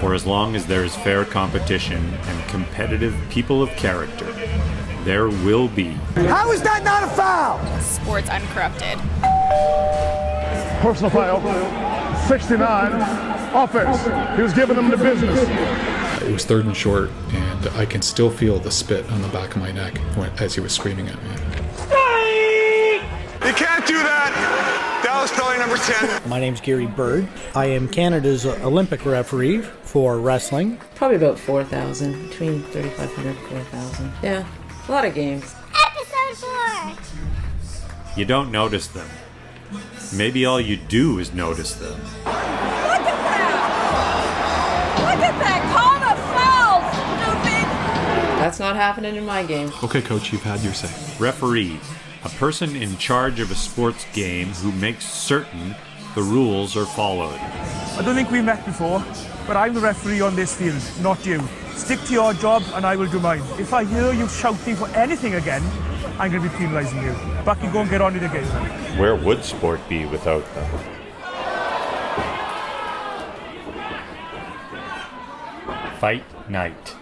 For as long as there is fair competition and competitive people of character, there will be. How is that not a foul? Sports Uncorrupted. Personal foul, 69, offense. He was giving them the business. It was third and short, and I can still feel the spit on the back of my neck as he was screaming at me. You can't do that! Dallas spelling number 10. My name's Gary Bird. I am Canada's Olympic referee for wrestling. Probably about 4,000, between 3,500 and 4,000. Yeah, a lot of games. Episode 4! You don't notice them. Maybe all you do is notice them. Look at that! Look at that! Call the foul, stupid! That's not happening in my game. Okay, coach, you've had your say. Referee, a person in charge of a sports game who makes certain the rules are followed. I don't think we met before, but I'm the referee on this field, not you. Stick to your job and I will do mine. If I hear you shouting for anything again, I'm going to be penalising you. Back you go and get on with the game. Where would sport be without them? Fight Night.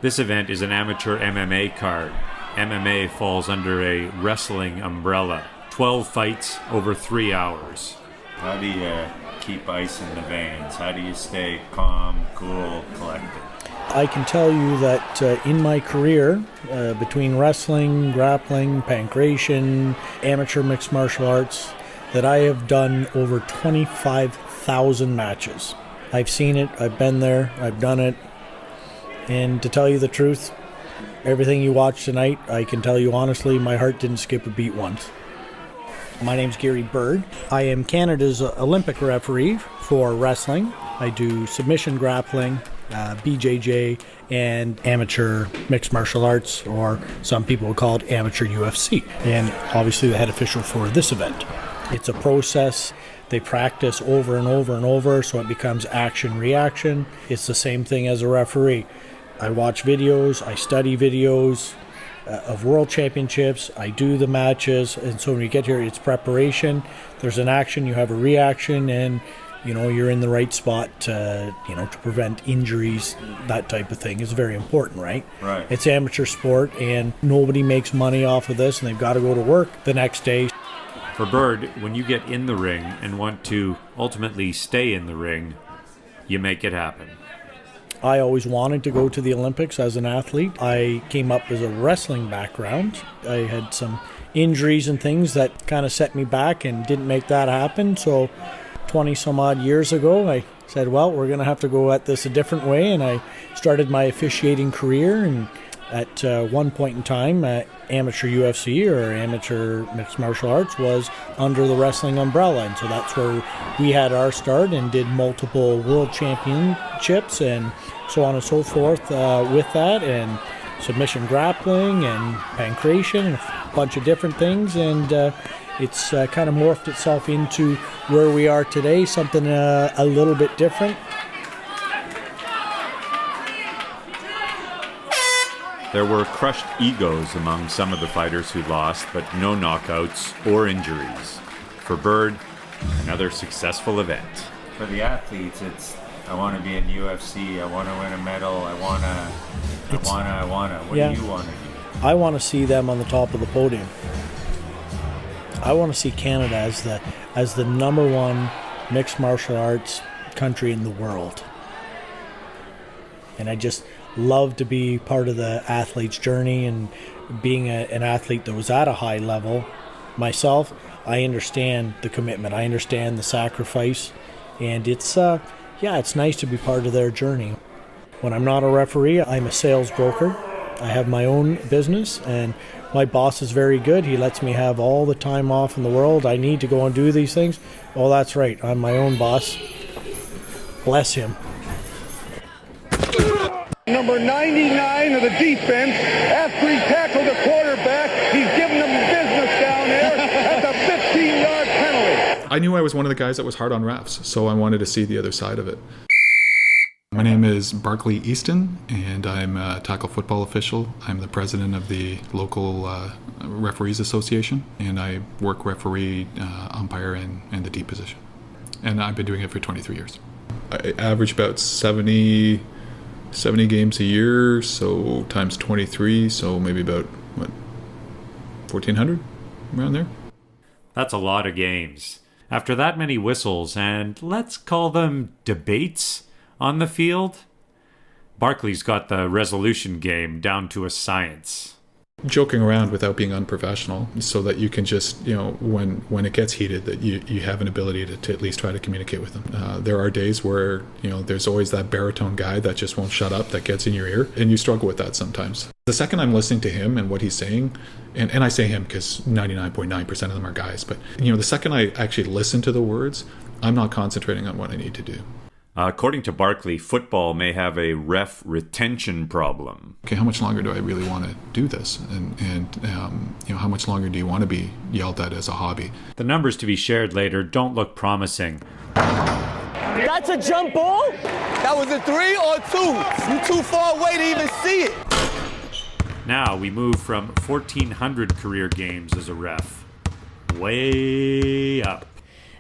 This event is an amateur MMA card. MMA falls under a wrestling umbrella. 12 fights over 3 hours. How do you keep ice in the veins? How do you stay calm, cool, collected? I can tell you that in my career, between wrestling, grappling, pancration, amateur mixed martial arts, that I have done over 25,000 matches. I've seen it, I've been there, I've done it, and to tell you the truth, everything you watched tonight, I can tell you honestly, my heart didn't skip a beat once. My name's Gary Bird. I am Canada's Olympic referee for wrestling. I do submission grappling, BJJ, and amateur mixed martial arts, or some people would call it amateur UFC. And obviously the head official for this event. It's a process. They practice over and over and over, so it becomes action-reaction. It's the same thing as a referee. I watch videos, I study videos of world championships, I do the matches, and so when you get here, it's preparation. There's an action, you have a reaction, and you're in the right spot to prevent injuries. That type of thing is very important, right? Right. It's amateur sport, and nobody makes money off of this, and they've got to go to work the next day. For Bird, when you get in the ring and want to ultimately stay in the ring, you make it happen. I always wanted to go to the Olympics as an athlete. I came up as a wrestling background. I had some injuries and things that kind of set me back and didn't make that happen. So 20 some odd years ago, I said, well, we're going to have to go at this a different way. And I started my officiating career. And at one point in time, amateur UFC or amateur mixed martial arts was under the wrestling umbrella. And so that's where we had our start and did multiple world championships and so on and so forth with that, and submission grappling and pancration and a bunch of different things. And it's kind of morphed itself into where we are today, something a little bit different. There were crushed egos among some of the fighters who lost, but no knockouts or injuries. For Bird, another successful event. For the athletes, it's, I want to be in UFC, I want to win a medal, I want to. What do you want to do? I want to see them on the top of the podium. I want to see Canada as the number one mixed martial arts country in the world. And I just love to be part of the athlete's journey, and being an athlete that was at a high level myself, I understand the commitment, I understand the sacrifice, and it's nice to be part of their journey. When I'm not a referee, I'm a sales broker. I have my own business, and my boss is very good. He lets me have all the time off in the world. I need to go and do these things. Oh, that's right, I'm my own boss. Bless him. Number 99 of the defense, after he tackled the quarterback, he's giving them business down there at the 15-yard penalty. I knew I was one of the guys that was hard on refs, so I wanted to see the other side of it. My name is Barkley Easton, and I'm a tackle football official. I'm the president of the local referees association, and I work referee, umpire, and the D position. And I've been doing it for 23 years. I average about 70 games a year, so times 23, so maybe about, 1,400, around there. That's a lot of games. After that many whistles and, let's call them debates, on the field, Barkley's got the resolution game down to a science. Joking around without being unprofessional, so that you can just, when it gets heated, that you have an ability to at least try to communicate with them. There are days where, there's always that baritone guy that just won't shut up, that gets in your ear, and you struggle with that sometimes. The second I'm listening to him and what he's saying, and I say him because 99.9% of them are guys, but, the second I actually listen to the words, I'm not concentrating on what I need to do. According to Barkley, football may have a ref retention problem. Okay, how much longer do I really want to do this? And how much longer do you want to be yelled at as a hobby? The numbers to be shared later don't look promising. That's a jump ball? That was a 3 or 2. You too far away to even see it. Now we move from 1,400 career games as a ref way up.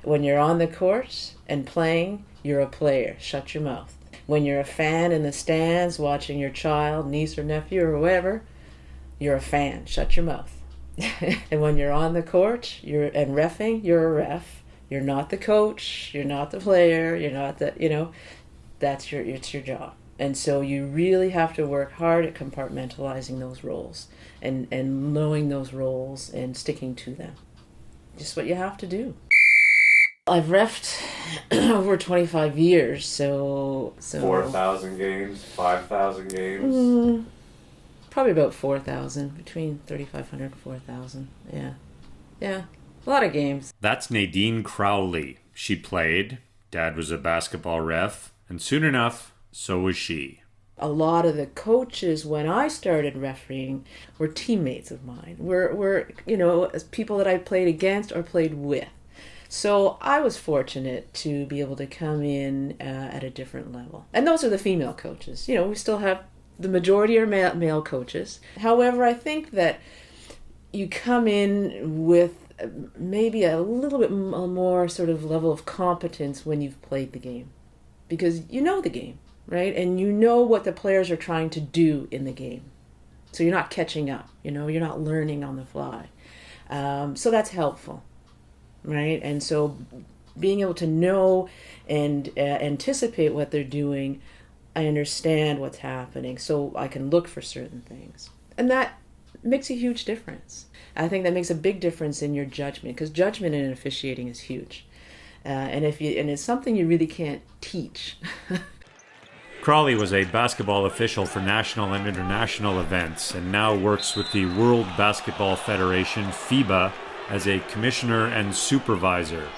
When you're on the court and playing, you're a player. Shut your mouth. When you're a fan in the stands watching your child, niece or nephew or whoever, you're a fan. Shut your mouth. And when you're on the court and reffing, you're a ref. You're not the coach. You're not the player. You're not the, it's your job. And so you really have to work hard at compartmentalizing those roles and knowing those roles and sticking to them. Just what you have to do. I've reffed over 25 years, so 4,000 games, 5,000 games? Probably about 4,000, between 3,500 and 4,000, yeah. A lot of games. That's Nadine Crowley. She played, Dad was a basketball ref, and soon enough, so was she. A lot of the coaches, when I started refereeing, were teammates of mine, were people that I played against or played with. So I was fortunate to be able to come in at a different level. And those are the female coaches. We still have the majority are male coaches. However, I think that you come in with maybe a little bit more sort of level of competence when you've played the game. Because you know the game, right? And you know what the players are trying to do in the game. So you're not catching up, you're not learning on the fly. So that's helpful. Right, and so being able to know and anticipate what they're doing, I understand what's happening, so I can look for certain things, and that makes a huge difference. I think that makes a big difference in your judgment, because judgment in officiating is huge, and it's something you really can't teach. Crawley was a basketball official for national and international events, and now works with the World Basketball Federation (FIBA) as a commissioner and supervisor.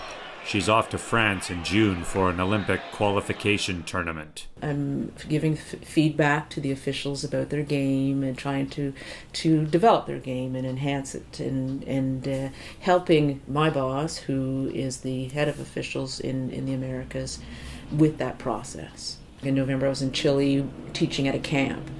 She's off to France in June for an Olympic qualification tournament. I'm giving feedback to the officials about their game and trying to develop their game and enhance it, and helping my boss, who is the head of officials in the Americas, with that process. In November I was in Chile teaching at a camp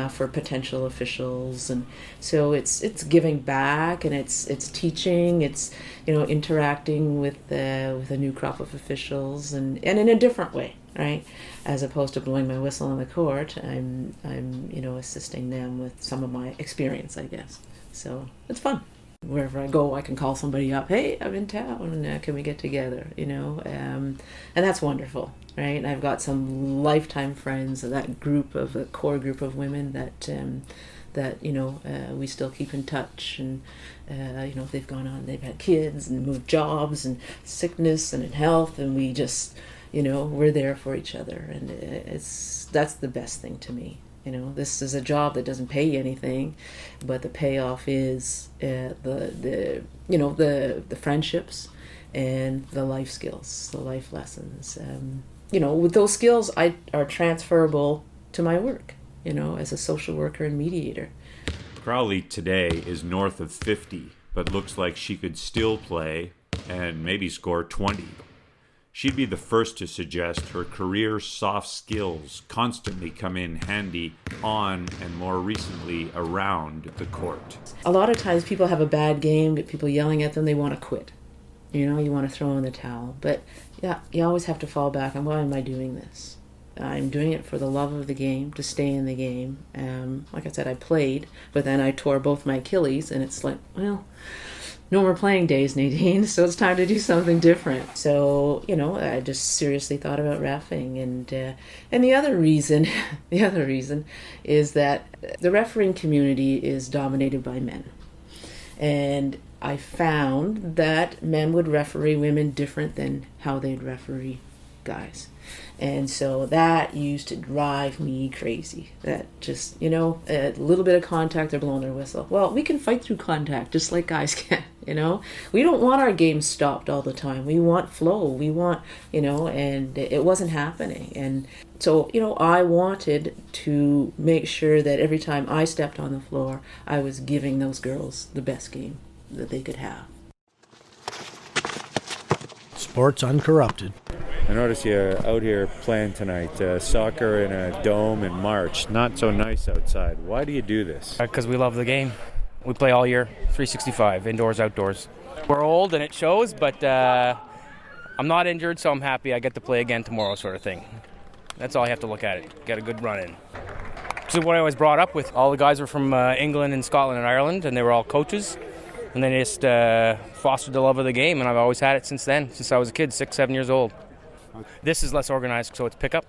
for potential officials, and so it's giving back, and it's teaching, it's interacting with a new crop of officials, and in a different way, right? As opposed to blowing my whistle on the court, I'm assisting them with some of my experience, I guess. So it's fun. Wherever I go, I can call somebody up. Hey, I'm in town. Can we get together? And that's wonderful, right? And I've got some lifetime friends, that group of a core group of women that we still keep in touch, and they've gone on, they've had kids and moved jobs and sickness and in health, and we just we're there for each other, and that's the best thing to me. This is a job that doesn't pay you anything, but the payoff is the friendships and the life skills, the life lessons. With those skills, are transferable to my work, as a social worker and mediator. Crowley today is north of 50, but looks like she could still play and maybe score 20. She'd be the first to suggest her career soft skills constantly come in handy on and more recently around the court. A lot of times people have a bad game, get people yelling at them, they want to quit. You know, you want to throw in the towel. But yeah, you always have to fall back on, why am I doing this? I'm doing it for the love of the game, to stay in the game. Like I said, I played, but then I tore both my Achilles, and it's like, well, no more playing days, Nadine, so it's time to do something different. So, you know, I just seriously thought about reffing, and the other reason, is that the refereeing community is dominated by men. And I found that men would referee women different than how they'd referee guys. And so that used to drive me crazy. That just, you know, a little bit of contact, they're blowing their whistle. Well, we can fight through contact just like guys can, you know. We don't want our game stopped all the time. We want flow. We want, you know, and it wasn't happening. And so, you know, I wanted to make sure that every time I stepped on the floor, I was giving those girls the best game that they could have. Sports Uncorrupted. I notice you're out here playing tonight, soccer in a dome in March. Not so nice outside. Why do you do this? Because we love the game. We play all year, 365, indoors, outdoors. We're old and it shows, but I'm not injured, so I'm happy I get to play again tomorrow, sort of thing. That's all I have to look at it. Get a good run in. So what I was brought up with, all the guys were from England and Scotland and Ireland, and they were all coaches. And they just fostered the love of the game, and I've always had it since then, since I was a kid, 6, 7 years old. This is less organized, so it's pickup,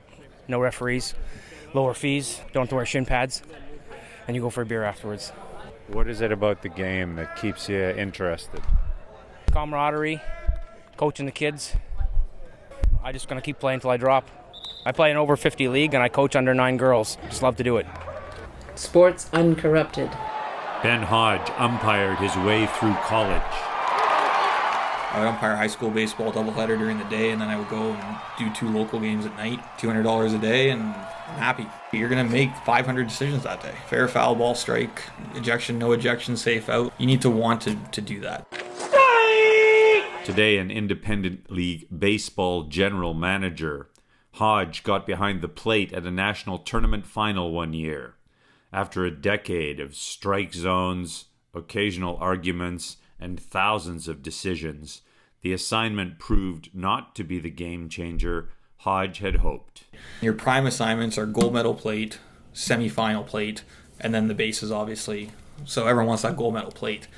no referees, lower fees, don't have to wear shin pads, and you go for a beer afterwards. What is it about the game that keeps you interested? Camaraderie, coaching the kids. I'm just going to keep playing until I drop. I play in over 50 league, and I coach under 9 girls. Just love to do it. Sports Uncorrupted. Ben Hodge umpired his way through college. I would umpire high school baseball doubleheader during the day, and then I would go and do 2 local games at night, $200 a day, and I'm happy. You're going to make 500 decisions that day. Fair, foul, ball, strike, ejection, no ejection, safe, out. You need to want to do that. Today, an independent league baseball general manager, Hodge got behind the plate at a national tournament final one year. After a decade of strike zones, occasional arguments, and thousands of decisions, the assignment proved not to be the game changer Hodge had hoped. Your prime assignments are gold medal plate, semifinal plate, and then the bases, obviously. So everyone wants that gold medal plate.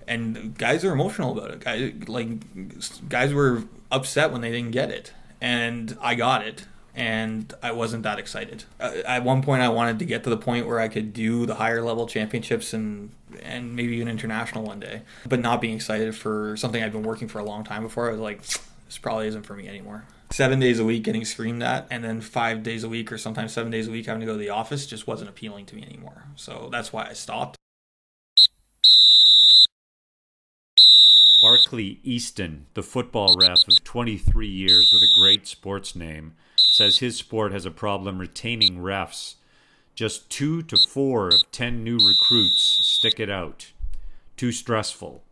And guys are emotional about it. Guys were upset when they didn't get it. And I got it. And I wasn't that excited. At one point, I wanted to get to the point where I could do the higher level championships and maybe even international one day. But not being excited for something I've been working for a long time before, I was like, this probably isn't for me anymore. 7 days a week getting screamed at, and then 5 days a week or sometimes 7 days a week having to go to the office just wasn't appealing to me anymore. So that's why I stopped. Barclay Easton, the football ref of 23 years with a great sports name, says his sport has a problem retaining refs. Just 2 to 4 of 10 new recruits stick it out. Too stressful,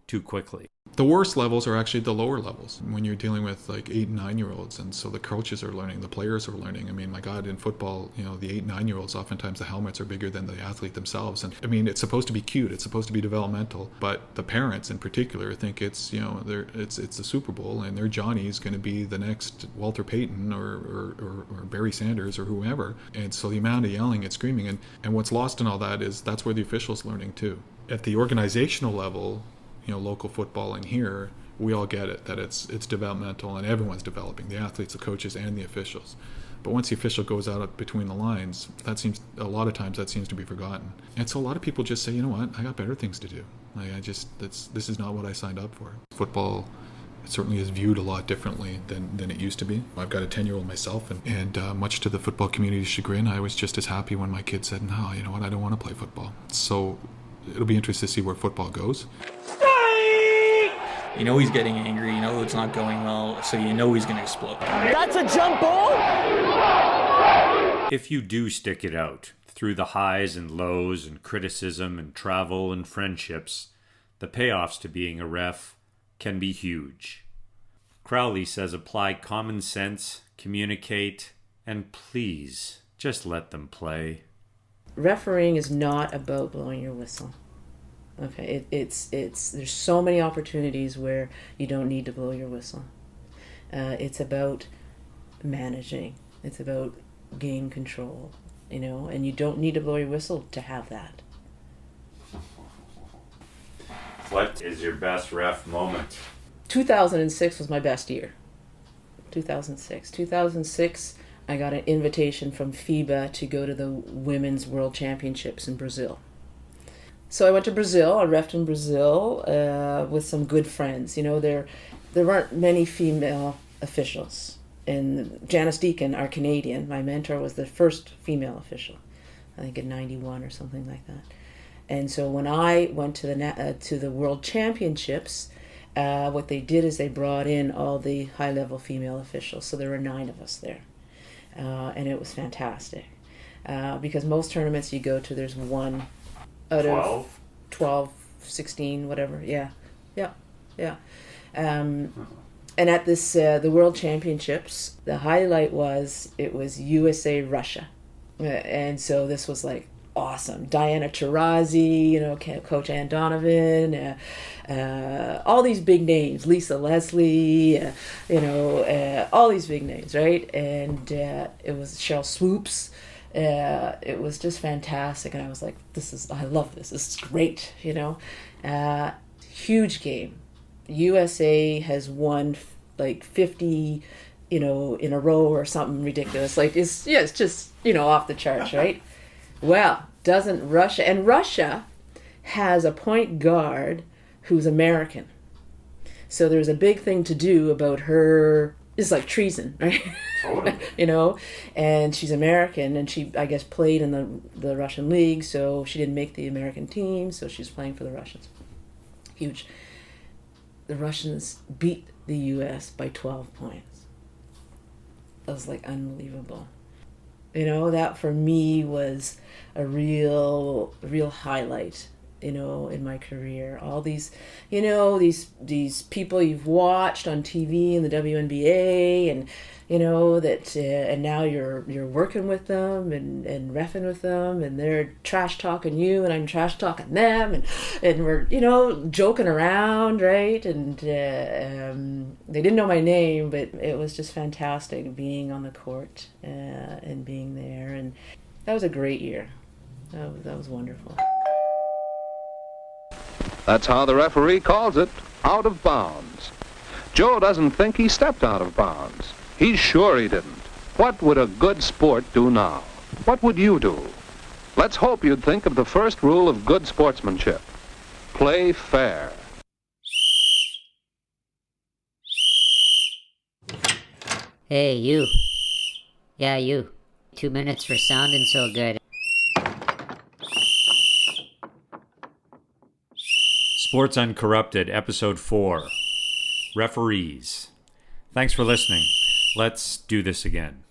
too quickly. The worst levels are actually the lower levels when you're dealing with like 8 and 9-year-olds, and so the coaches are learning, the players are learning. I mean, my God, in football, you know, the 8 and 9-year-olds, oftentimes the helmets are bigger than the athlete themselves. And I mean, it's supposed to be cute, it's supposed to be developmental, but the parents in particular think it's, you know, it's the Super Bowl and their Johnny's going to be the next Walter Payton or Barry Sanders or whoever. And so the amount of yelling and screaming, and what's lost in all that is that's where the officials learning too. At the organizational level, you know, local football in here, we all get it, that it's developmental and everyone's developing, the athletes, the coaches, and the officials. But once the official goes out between the lines, a lot of times that seems to be forgotten. And so a lot of people just say, you know what, I got better things to do. This is not what I signed up for. Football certainly is viewed a lot differently than it used to be. I've got a 10-year-old myself, and much to the football community's chagrin, I was just as happy when my kid said, no, you know what, I don't want to play football. So it'll be interesting to see where football goes. You know he's getting angry, you know it's not going well, so you know he's going to explode. That's a jump ball? If you do stick it out, through the highs and lows and criticism and travel and friendships, the payoffs to being a ref can be huge. Crowley says apply common sense, communicate, and please, just let them play. Refereeing is not about blowing your whistle. Okay, it's there's so many opportunities where you don't need to blow your whistle. It's about managing. It's about game control, and you don't need to blow your whistle to have that. What is your best ref moment? 2006 was my best year. 2006, I got an invitation from FIBA to go to the Women's World Championships in Brazil. So I went to Brazil. I refed in Brazil with some good friends. There weren't many female officials. And Janice Deacon, our Canadian, my mentor, was the first female official, I think in '91 or something like that. And so when I went to the World Championships, what they did is they brought in all the high-level female officials. So there were 9 of us there. And it was fantastic. Because most tournaments you go to, there's one out 12? of 12, 16, whatever. Yeah. And at this the World Championships, the highlight was USA Russia. And so this was like awesome. Diana Taurasi, Coach Ann Donovan, all these big names, Lisa Leslie, all these big names, right? And it was Cheryl Swoops. It was just fantastic, and I was like, I love this. This is great, huge game. USA has won like 50, in a row or something ridiculous. Like it's just off the charts, right? Well, doesn't Russia? And Russia has a point guard who's American. So there's a big thing to do about her. It's like treason, right? Totally. And she's American, and she, I guess, played in the Russian league, so she didn't make the American team, so she's playing for the Russians. Huge. The Russians beat the U.S. by 12 points. That was like unbelievable. That for me was a real highlight, in my career. All these, these people you've watched on TV in the WNBA, and and now you're working with them and reffing with them, and they're trash talking you, and I'm trash talking them, and we're joking around, right? And they didn't know my name, but it was just fantastic being on the court and being there, and that was a great year. That was wonderful. That's how the referee calls it, out of bounds. Joe doesn't think he stepped out of bounds. He's sure he didn't. What would a good sport do now? What would you do? Let's hope you'd think of the first rule of good sportsmanship. Play fair. Hey, you. Yeah, you. 2 minutes for sounding so good. Sports Uncorrupted, Episode 4. Referees. Thanks for listening. Let's do this again.